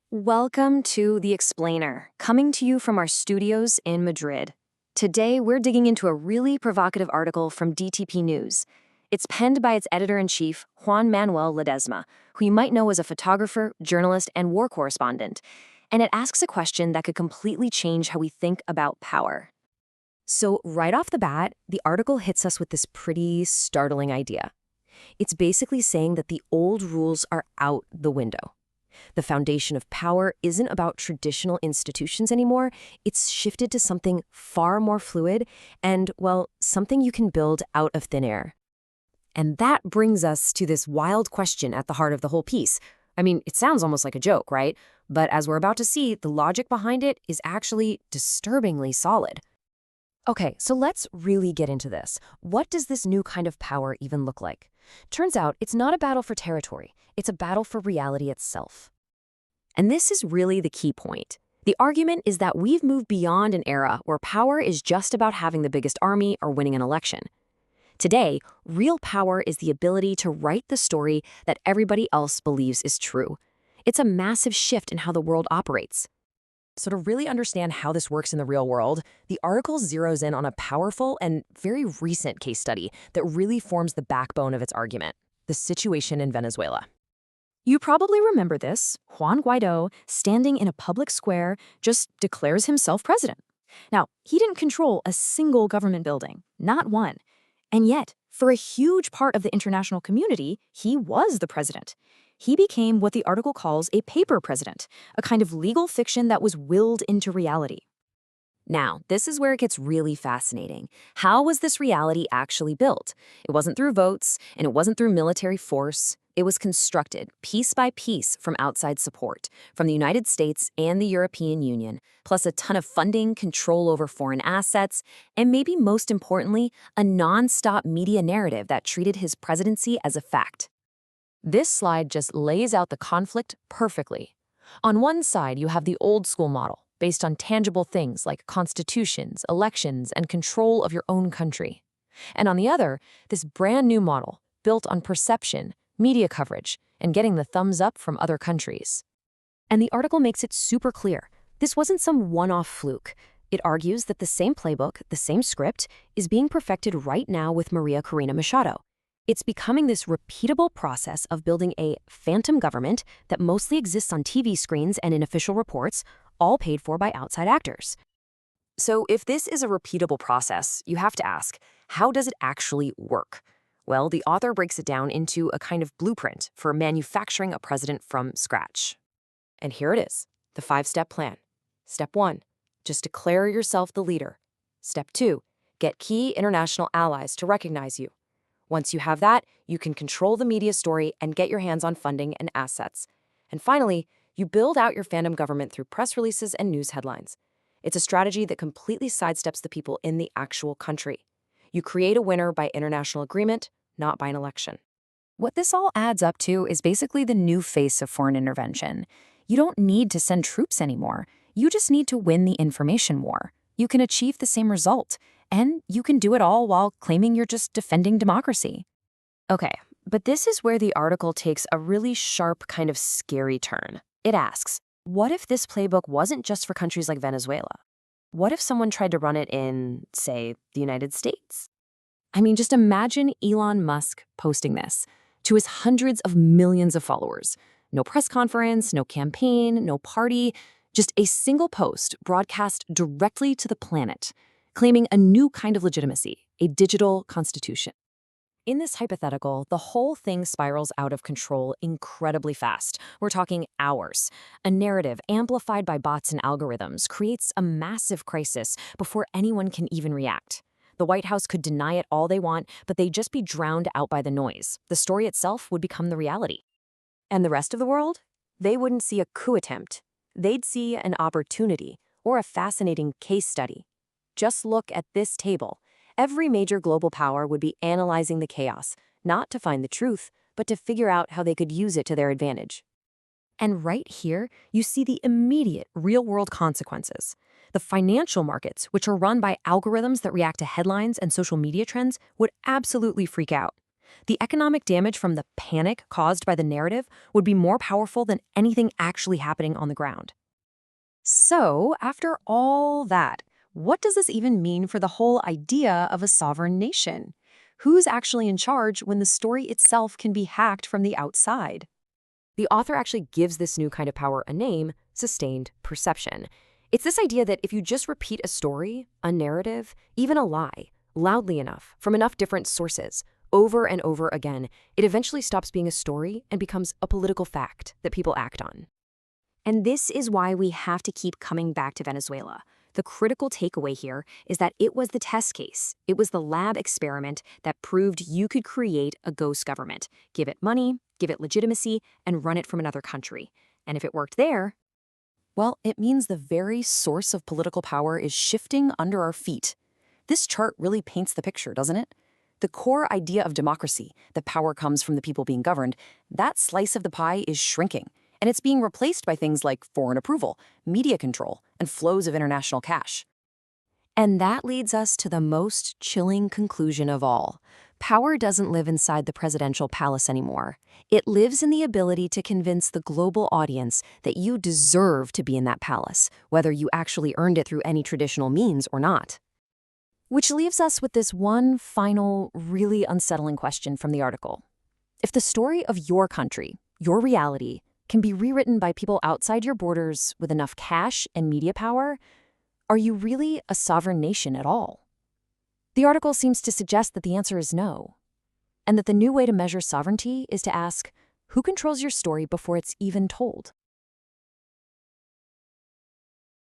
Welcome to The Explainer, coming to you from our studios in Madrid. Today, we're digging into a really provocative article from DTP News. It's penned by its editor-in-chief, Juan Manuel Ledesma, who you might know as a photographer, journalist, and war correspondent. And it asks a question that could completely change how we think about power. So right off the bat, the article hits us with this pretty startling idea. It's basically saying that the old rules are out the window. The foundation of power isn't about traditional institutions anymore. It's shifted to something far more fluid and, well, something you can build out of thin air. And that brings us to this wild question at the heart of the whole piece. I mean, it sounds almost like a joke, right? But as we're about to see, the logic behind it is actually disturbingly solid. Okay, so let's really get into this. What does this new kind of power even look like? Turns out it's not a battle for territory. It's a battle for reality itself. And this is really the key point. The argument is that we've moved beyond an era where power is just about having the biggest army or winning an election. Today, real power is the ability to write the story that everybody else believes is true. It's a massive shift in how the world operates. So to really understand how this works in the real world, the article zeroes in on a powerful and very recent case study that really forms the backbone of its argument: the situation in Venezuela. You probably remember this. Juan Guaido, standing in a public square, just declares himself president. Now, he didn't control a single government building, not one. And yet, for a huge part of the international community, he was the president. He became what the article calls a paper president, a kind of legal fiction that was willed into reality. Now, this is where it gets really fascinating. How was this reality actually built? It wasn't through votes, and it wasn't through military force. It was constructed piece by piece from outside support, from the United States and the European Union, plus a ton of funding, control over foreign assets, and maybe most importantly, a non-stop media narrative that treated his presidency as a fact. This slide just lays out the conflict perfectly. On one side, you have the old school model, based on tangible things like constitutions, elections, and control of your own country. And on the other, this brand new model, built on perception, media coverage, and getting the thumbs up from other countries. And the article makes it super clear. This wasn't some one-off fluke. It argues that the same playbook, the same script, is being perfected right now with Maria Corina Machado. It's becoming this repeatable process of building a phantom government that mostly exists on TV screens and in official reports, all paid for by outside actors. So if this is a repeatable process, you have to ask, how does it actually work? Well, the author breaks it down into a kind of blueprint for manufacturing a president from scratch. And here it is, the 5-step plan. Step 1, just declare yourself the leader. Step 2, get key international allies to recognize you. Once you have that, you can control the media story and get your hands on funding and assets. And finally, you build out your fandom government through press releases and news headlines. It's a strategy that completely sidesteps the people in the actual country. You create a winner by international agreement, not by an election. What this all adds up to is basically the new face of foreign intervention. You don't need to send troops anymore. You just need to win the information war. You can achieve the same result, and you can do it all while claiming you're just defending democracy. Okay, but this is where the article takes a really sharp, kind of scary turn. It asks, what if this playbook wasn't just for countries like Venezuela? What if someone tried to run it in, say, the United States? I mean, just imagine Elon Musk posting this to his hundreds of millions of followers. No press conference, no campaign, no party, just a single post broadcast directly to the planet, claiming a new kind of legitimacy, a digital constitution. In this hypothetical, the whole thing spirals out of control incredibly fast. We're talking hours. A narrative amplified by bots and algorithms creates a massive crisis before anyone can even react. The White House could deny it all they want, but they'd just be drowned out by the noise. The story itself would become the reality. And the rest of the world? They wouldn't see a coup attempt. They'd see an opportunity or a fascinating case study. Just look at this table. Every major global power would be analyzing the chaos, not to find the truth, but to figure out how they could use it to their advantage. And right here, you see the immediate real-world consequences. The financial markets, which are run by algorithms that react to headlines and social media trends, would absolutely freak out. The economic damage from the panic caused by the narrative would be more powerful than anything actually happening on the ground. So, after all that, what does this even mean for the whole idea of a sovereign nation? Who's actually in charge when the story itself can be hacked from the outside? The author actually gives this new kind of power a name: sustained perception. It's this idea that if you just repeat a story, a narrative, even a lie, loudly enough, from enough different sources, over and over again, it eventually stops being a story and becomes a political fact that people act on. And this is why we have to keep coming back to Venezuela. The critical takeaway here is that it was the test case. It was the lab experiment that proved you could create a ghost government, give it money, give it legitimacy, and run it from another country. And if it worked there, well, it means the very source of political power is shifting under our feet. This chart really paints the picture, doesn't it? The core idea of democracy, that power comes from the people being governed, that slice of the pie is shrinking. And it's being replaced by things like foreign approval, media control, and flows of international cash. And that leads us to the most chilling conclusion of all. Power doesn't live inside the presidential palace anymore. It lives in the ability to convince the global audience that you deserve to be in that palace, whether you actually earned it through any traditional means or not. Which leaves us with this one final, really unsettling question from the article. If the story of your country, your reality, can be rewritten by people outside your borders with enough cash and media power, are you really a sovereign nation at all? The article seems to suggest that the answer is no, and that the new way to measure sovereignty is to ask, who controls your story before it's even told?